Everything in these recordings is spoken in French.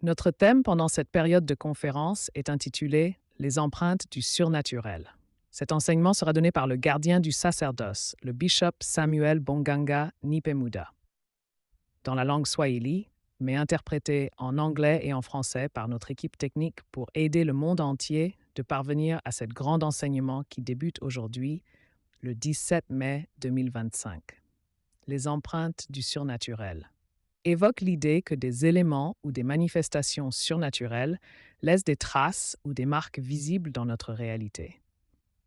Notre thème pendant cette période de conférence est intitulé Les empreintes du surnaturel. Cet enseignement sera donné par le gardien du sacerdoce, le bishop Samuel Bonganga Nipemuda, dans la langue swahili, mais interprété en anglais et en français par notre équipe technique pour aider le monde entier de parvenir à cet grand enseignement qui débute aujourd'hui, le 17 mai 2025. Les empreintes du surnaturel évoque l'idée que des éléments ou des manifestations surnaturelles laissent des traces ou des marques visibles dans notre réalité.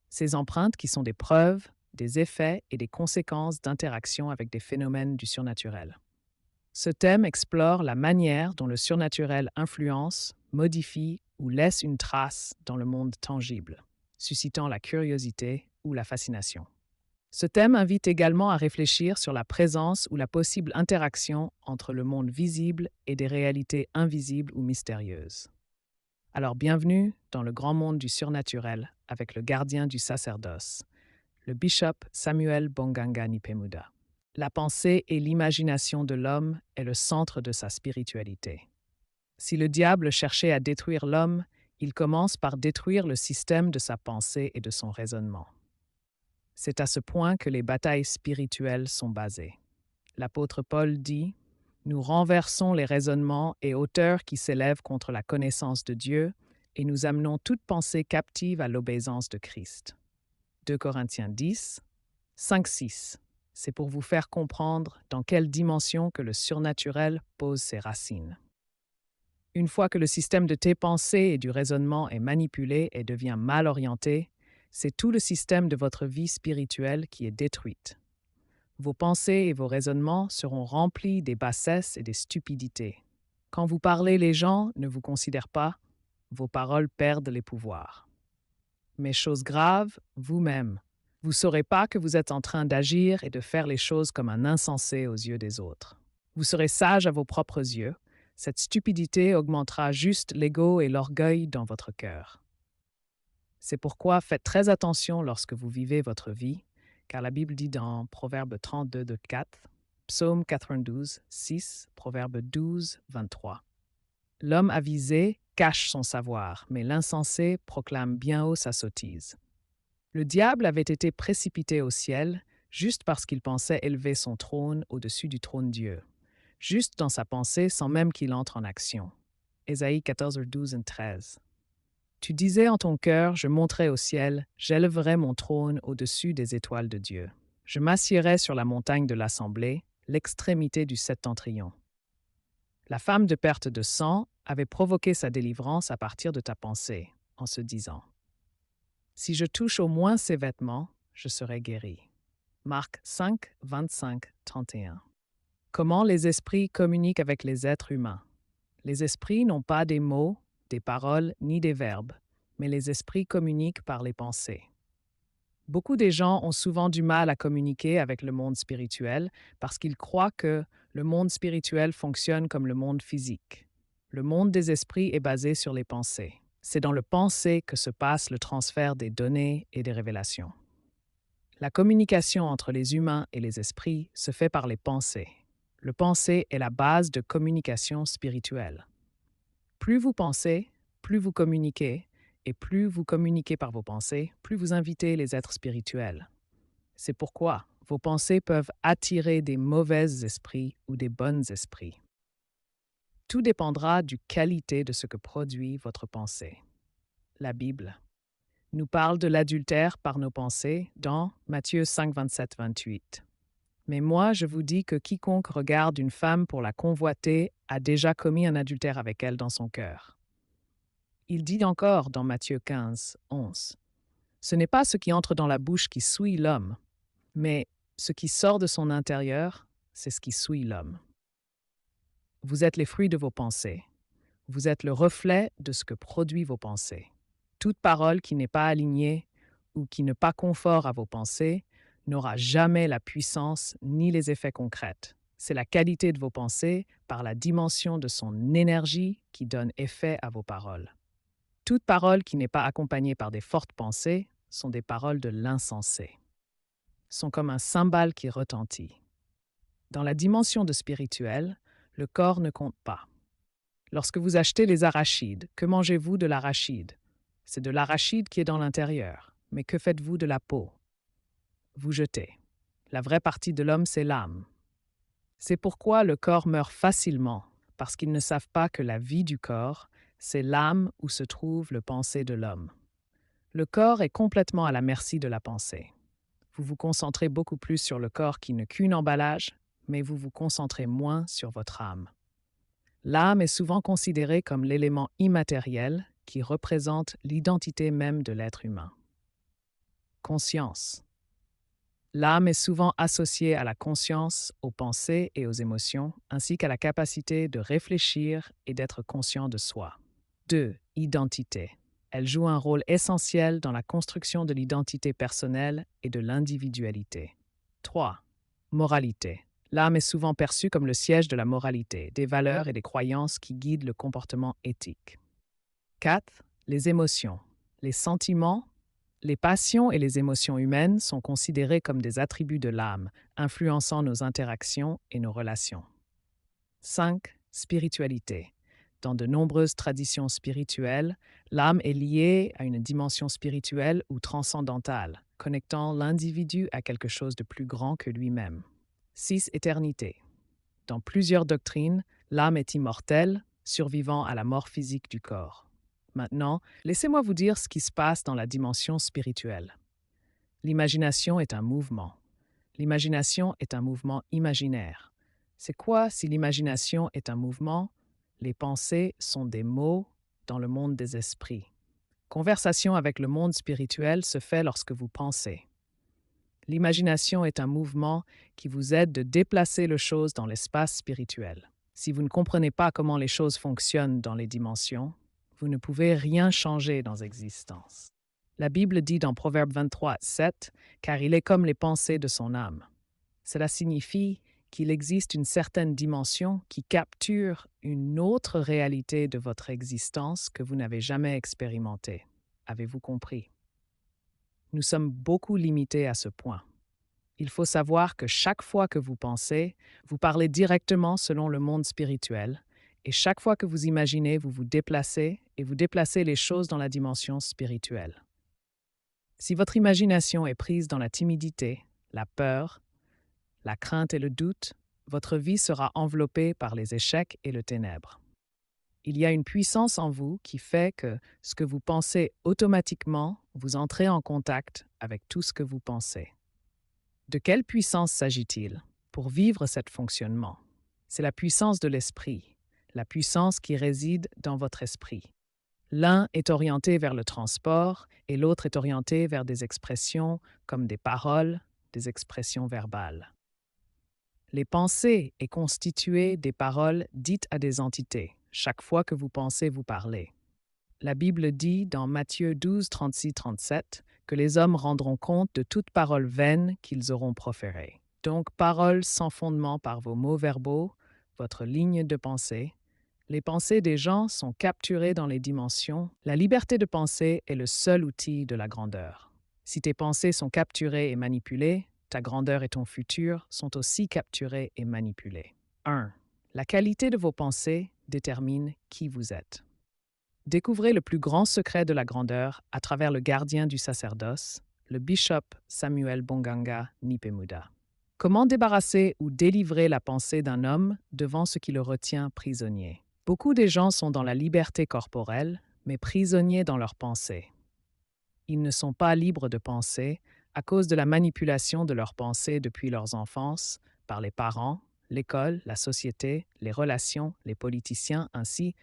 Ces empreintes qui sont des preuves, des effets et des conséquences d'interaction avec des phénomènes du surnaturel. Ce thème explore la manière dont le surnaturel influence, modifie ou laisse une trace dans le monde tangible, suscitant la curiosité ou la fascination. Ce thème invite également à réfléchir sur la présence ou la possible interaction entre le monde visible et des réalités invisibles ou mystérieuses. Alors bienvenue dans le grand monde du surnaturel avec le gardien du sacerdoce, le bishop Samuel Bonganga Nipemuda. La pensée et l'imagination de l'homme est le centre de sa spiritualité. Si le diable cherchait à détruire l'homme, il commence par détruire le système de sa pensée et de son raisonnement. C'est à ce point que les batailles spirituelles sont basées. L'apôtre Paul dit « Nous renversons les raisonnements et hauteurs qui s'élèvent contre la connaissance de Dieu et nous amenons toute pensée captive à l'obéissance de Christ. » 2 Corinthiens 10, 5-6. C'est pour vous faire comprendre dans quelle dimension que le surnaturel pose ses racines. Une fois que le système de tes pensées et du raisonnement est manipulé et devient mal orienté, c'est tout le système de votre vie spirituelle qui est détruite. Vos pensées et vos raisonnements seront remplis des bassesses et des stupidités. Quand vous parlez, les gens ne vous considèrent pas, vos paroles perdent les pouvoirs. Mais chose grave, vous-même, vous ne saurez pas que vous êtes en train d'agir et de faire les choses comme un insensé aux yeux des autres. Vous serez sage à vos propres yeux. Cette stupidité augmentera juste l'ego et l'orgueil dans votre cœur. C'est pourquoi faites très attention lorsque vous vivez votre vie, car la Bible dit dans Proverbe 32, 4, Psaume 92, 6, Proverbe 12, 23. L'homme avisé cache son savoir, mais l'insensé proclame bien haut sa sottise. Le diable avait été précipité au ciel juste parce qu'il pensait élever son trône au-dessus du trône Dieu, juste dans sa pensée sans même qu'il entre en action. Ésaïe 14, 12 et 13. Tu disais en ton cœur, je monterai au ciel, j'élèverai mon trône au-dessus des étoiles de Dieu. Je m'assiérai sur la montagne de l'Assemblée, l'extrémité du septentrion. La femme de perte de sang avait provoqué sa délivrance à partir de ta pensée, en se disant « Si je touche au moins ses vêtements, je serai guéri. » Marc 5, 25, 31. Comment les esprits communiquent avec les êtres humains? Les esprits n'ont pas des mots, des paroles ni des verbes, mais les esprits communiquent par les pensées. Beaucoup des gens ont souvent du mal à communiquer avec le monde spirituel parce qu'ils croient que le monde spirituel fonctionne comme le monde physique. Le monde des esprits est basé sur les pensées. C'est dans le pensée que se passe le transfert des données et des révélations. La communication entre les humains et les esprits se fait par les pensées. Le pensée est la base de communication spirituelle. Plus vous pensez, plus vous communiquez, et plus vous communiquez par vos pensées, plus vous invitez les êtres spirituels. C'est pourquoi vos pensées peuvent attirer des mauvais esprits ou des bons esprits. Tout dépendra du qualité de ce que produit votre pensée. La Bible nous parle de l'adultère par nos pensées dans Matthieu 5, 27, 28. Mais moi, je vous dis que quiconque regarde une femme pour la convoiter a déjà commis un adultère avec elle dans son cœur. Il dit encore dans Matthieu 15, 11, « Ce n'est pas ce qui entre dans la bouche qui souille l'homme, mais ce qui sort de son intérieur, c'est ce qui souille l'homme. » Vous êtes les fruits de vos pensées. Vous êtes le reflet de ce que produit vos pensées. Toute parole qui n'est pas alignée ou qui n'est pas conforme à vos pensées n'aura jamais la puissance ni les effets concrets. C'est la qualité de vos pensées par la dimension de son énergie qui donne effet à vos paroles. Toute parole qui n'est pas accompagnée par des fortes pensées sont des paroles de l'insensé. Sont comme un cymbale qui retentit. Dans la dimension de spirituel, le corps ne compte pas. Lorsque vous achetez les arachides, que mangez-vous de l'arachide? C'est de l'arachide qui est dans l'intérieur. Mais que faites-vous de la peau? Vous jetez. La vraie partie de l'homme, c'est l'âme. C'est pourquoi le corps meurt facilement, parce qu'ils ne savent pas que la vie du corps, c'est l'âme où se trouve le pensée de l'homme. Le corps est complètement à la merci de la pensée. Vous vous concentrez beaucoup plus sur le corps qui n'est qu'un emballage, mais vous vous concentrez moins sur votre âme. L'âme est souvent considérée comme l'élément immatériel qui représente l'identité même de l'être humain. Conscience. L'âme est souvent associée à la conscience, aux pensées et aux émotions, ainsi qu'à la capacité de réfléchir et d'être conscient de soi. 2. Identité. Elle joue un rôle essentiel dans la construction de l'identité personnelle et de l'individualité. 3. Moralité. L'âme est souvent perçue comme le siège de la moralité, des valeurs et des croyances qui guident le comportement éthique. 4. Les émotions. Les sentiments, les passions et les émotions humaines sont considérées comme des attributs de l'âme, influençant nos interactions et nos relations. 5. Spiritualité. Dans de nombreuses traditions spirituelles, l'âme est liée à une dimension spirituelle ou transcendantale, connectant l'individu à quelque chose de plus grand que lui-même. 6. Éternité. Dans plusieurs doctrines, l'âme est immortelle, survivant à la mort physique du corps. Maintenant, laissez-moi vous dire ce qui se passe dans la dimension spirituelle. L'imagination est un mouvement. L'imagination est un mouvement imaginaire. C'est quoi si l'imagination est un mouvement? Les pensées sont des mots dans le monde des esprits. Conversation avec le monde spirituel se fait lorsque vous pensez. L'imagination est un mouvement qui vous aide de déplacer les choses dans l'espace spirituel. Si vous ne comprenez pas comment les choses fonctionnent dans les dimensions, vous ne pouvez rien changer dans l'existence. La Bible dit dans Proverbe 23, 7, « Car il est comme les pensées de son âme ». Cela signifie qu'il existe une certaine dimension qui capture une autre réalité de votre existence que vous n'avez jamais expérimentée. Avez-vous compris? Nous sommes beaucoup limités à ce point. Il faut savoir que chaque fois que vous pensez, vous parlez directement selon le monde spirituel, et chaque fois que vous imaginez, vous vous déplacez et vous déplacez les choses dans la dimension spirituelle. Si votre imagination est prise dans la timidité, la peur, la crainte et le doute, votre vie sera enveloppée par les échecs et le ténèbre. Il y a une puissance en vous qui fait que ce que vous pensez automatiquement, vous entrez en contact avec tout ce que vous pensez. De quelle puissance s'agit-il pour vivre cet fonctionnement? C'est la puissance de l'esprit, la puissance qui réside dans votre esprit. L'un est orienté vers le transport et l'autre est orienté vers des expressions comme des paroles, des expressions verbales. Les pensées est constituée des paroles dites à des entités. Chaque fois que vous pensez, vous parlez. La Bible dit dans Matthieu 12, 36-37 que les hommes rendront compte de toute parole vaine qu'ils auront proférée. Donc, paroles sans fondement par vos mots verbaux, votre ligne de pensée. Les pensées des gens sont capturées dans les dimensions. La liberté de penser est le seul outil de la grandeur. Si tes pensées sont capturées et manipulées, ta grandeur et ton futur sont aussi capturés et manipulés. 1. La qualité de vos pensées détermine qui vous êtes. Découvrez le plus grand secret de la grandeur à travers le gardien du sacerdoce, le bishop Samuel Bonganga Nipemuda. Comment débarrasser ou délivrer la pensée d'un homme devant ce qui le retient prisonnier? Beaucoup des gens sont dans la liberté corporelle, mais prisonniers dans leurs pensées. Ils ne sont pas libres de penser à cause de la manipulation de leurs pensées depuis leur enfance par les parents, l'école, la société, les relations, les politiciens ainsi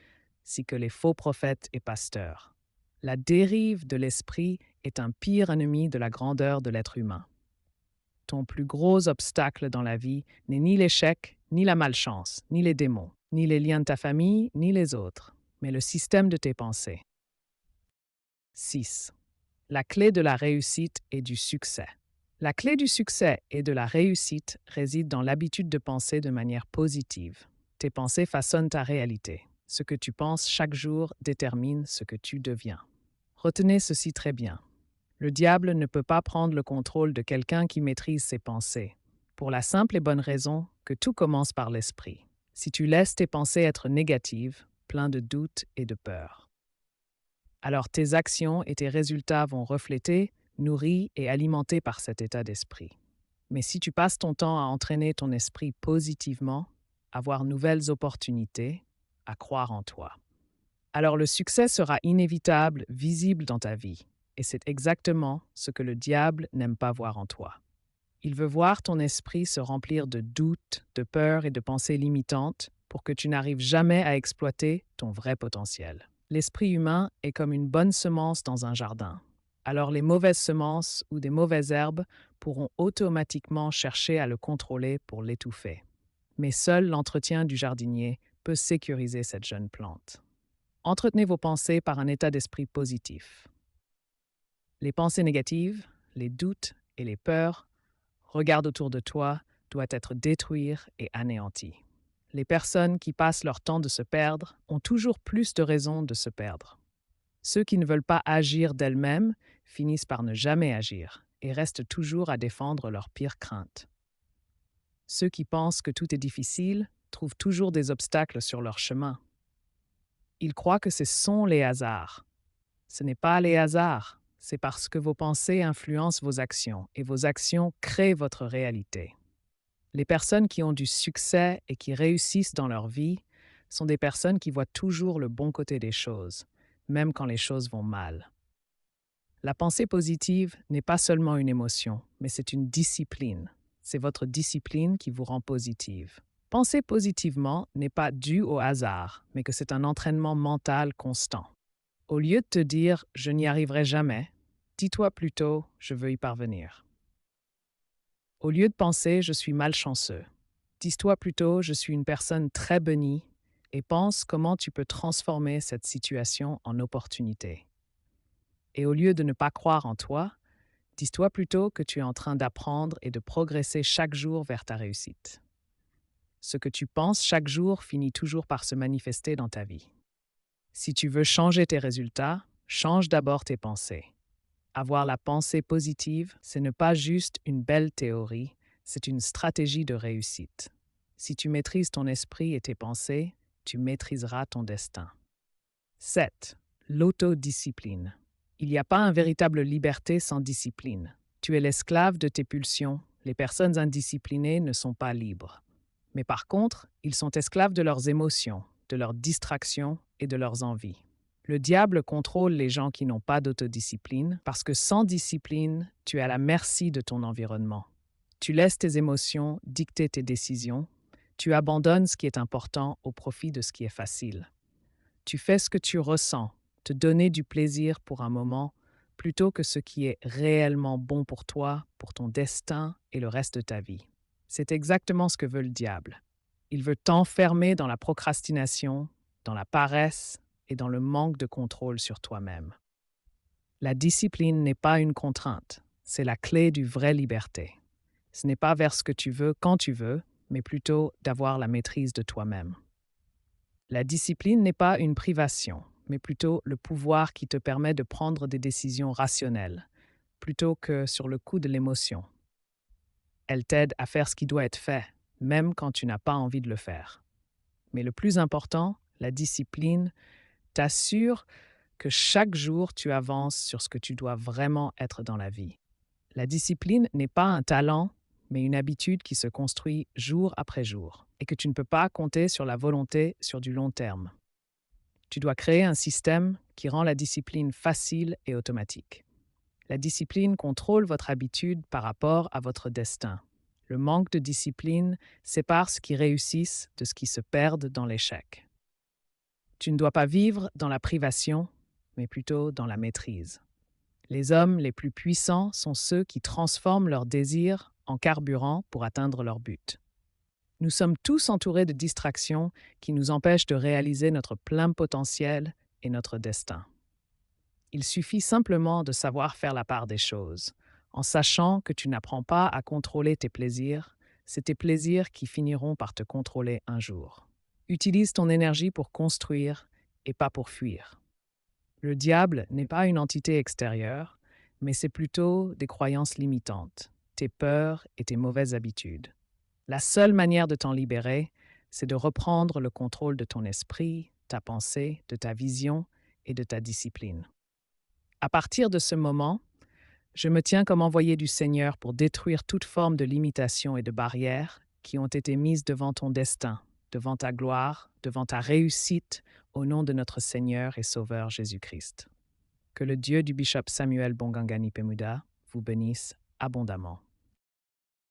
que les faux prophètes et pasteurs. La dérive de l'esprit est un pire ennemi de la grandeur de l'être humain. Ton plus gros obstacle dans la vie n'est ni l'échec, ni la malchance, ni les démons, ni les liens de ta famille, ni les autres, mais le système de tes pensées. 6. La clé de la réussite et du succès. La clé du succès et de la réussite réside dans l'habitude de penser de manière positive. Tes pensées façonnent ta réalité. Ce que tu penses chaque jour détermine ce que tu deviens. Retenez ceci très bien. Le diable ne peut pas prendre le contrôle de quelqu'un qui maîtrise ses pensées, pour la simple et bonne raison que tout commence par l'esprit. Si tu laisses tes pensées être négatives, plein de doutes et de peurs. Alors tes actions et tes résultats vont refléter, nourris et alimentés par cet état d'esprit. Mais si tu passes ton temps à entraîner ton esprit positivement, à voir nouvelles opportunités, à croire en toi, alors le succès sera inévitable, visible dans ta vie. Et c'est exactement ce que le diable n'aime pas voir en toi. Il veut voir ton esprit se remplir de doutes, de peurs et de pensées limitantes pour que tu n'arrives jamais à exploiter ton vrai potentiel. L'esprit humain est comme une bonne semence dans un jardin. Alors les mauvaises semences ou des mauvaises herbes pourront automatiquement chercher à le contrôler pour l'étouffer. Mais seul l'entretien du jardinier peut sécuriser cette jeune plante. Entretenez vos pensées par un état d'esprit positif. Les pensées négatives, les doutes et les peurs, regarde autour de toi, doivent être détruits et anéantis. Les personnes qui passent leur temps de se perdre ont toujours plus de raisons de se perdre. Ceux qui ne veulent pas agir d'elles-mêmes finissent par ne jamais agir et restent toujours à défendre leurs pires craintes. Ceux qui pensent que tout est difficile trouvent toujours des obstacles sur leur chemin. Ils croient que ce sont les hasards. Ce n'est pas les hasards, c'est parce que vos pensées influencent vos actions et vos actions créent votre réalité. Les personnes qui ont du succès et qui réussissent dans leur vie sont des personnes qui voient toujours le bon côté des choses, même quand les choses vont mal. La pensée positive n'est pas seulement une émotion, mais c'est une discipline. C'est votre discipline qui vous rend positive. Penser positivement n'est pas dû au hasard, mais que c'est un entraînement mental constant. Au lieu de te dire « je n'y arriverai jamais », dis-toi plutôt « je veux y parvenir ». Au lieu de penser « je suis malchanceux », dis-toi plutôt « je suis une personne très bénie » et pense comment tu peux transformer cette situation en opportunité. Et au lieu de ne pas croire en toi, dis-toi plutôt que tu es en train d'apprendre et de progresser chaque jour vers ta réussite. Ce que tu penses chaque jour finit toujours par se manifester dans ta vie. Si tu veux changer tes résultats, change d'abord tes pensées. Avoir la pensée positive, ce n'est pas juste une belle théorie, c'est une stratégie de réussite. Si tu maîtrises ton esprit et tes pensées, tu maîtriseras ton destin. 7. L'autodiscipline. Il n'y a pas une véritable liberté sans discipline. Tu es l'esclave de tes pulsions. Les personnes indisciplinées ne sont pas libres. Mais par contre, ils sont esclaves de leurs émotions, de leurs distractions et de leurs envies. Le diable contrôle les gens qui n'ont pas d'autodiscipline parce que sans discipline, tu es à la merci de ton environnement. Tu laisses tes émotions dicter tes décisions. Tu abandonnes ce qui est important au profit de ce qui est facile. Tu fais ce que tu ressens, te donner du plaisir pour un moment, plutôt que ce qui est réellement bon pour toi, pour ton destin et le reste de ta vie. C'est exactement ce que veut le diable. Il veut t'enfermer dans la procrastination, dans la paresse et dans le manque de contrôle sur toi-même. La discipline n'est pas une contrainte, c'est la clé du vraie liberté. Ce n'est pas vers ce que tu veux quand tu veux, mais plutôt d'avoir la maîtrise de toi-même. La discipline n'est pas une privation, mais plutôt le pouvoir qui te permet de prendre des décisions rationnelles, plutôt que sur le coup de l'émotion. Elle t'aide à faire ce qui doit être fait, même quand tu n'as pas envie de le faire. Mais le plus important, la discipline t'assure que chaque jour tu avances sur ce que tu dois vraiment être dans la vie. La discipline n'est pas un talent, mais une habitude qui se construit jour après jour et que tu ne peux pas compter sur la volonté sur du long terme. Tu dois créer un système qui rend la discipline facile et automatique. La discipline contrôle votre habitude par rapport à votre destin. Le manque de discipline sépare ceux qui réussissent de ceux qui se perdent dans l'échec. Tu ne dois pas vivre dans la privation, mais plutôt dans la maîtrise. Les hommes les plus puissants sont ceux qui transforment leurs désirs en carburant pour atteindre leur but. Nous sommes tous entourés de distractions qui nous empêchent de réaliser notre plein potentiel et notre destin. Il suffit simplement de savoir faire la part des choses, en sachant que tu n'apprends pas à contrôler tes plaisirs, c'est tes plaisirs qui finiront par te contrôler un jour. Utilise ton énergie pour construire et pas pour fuir. Le diable n'est pas une entité extérieure, mais c'est plutôt des croyances limitantes, tes peurs et tes mauvaises habitudes. La seule manière de t'en libérer, c'est de reprendre le contrôle de ton esprit, ta pensée, de ta vision et de ta discipline. À partir de ce moment, je me tiens comme envoyé du Seigneur pour détruire toute forme de limitation et de barrières qui ont été mises devant ton destin, devant ta gloire, devant ta réussite, au nom de notre Seigneur et Sauveur Jésus-Christ. Que le Dieu du bishop Samuel Bonganga Nipemuda vous bénisse abondamment.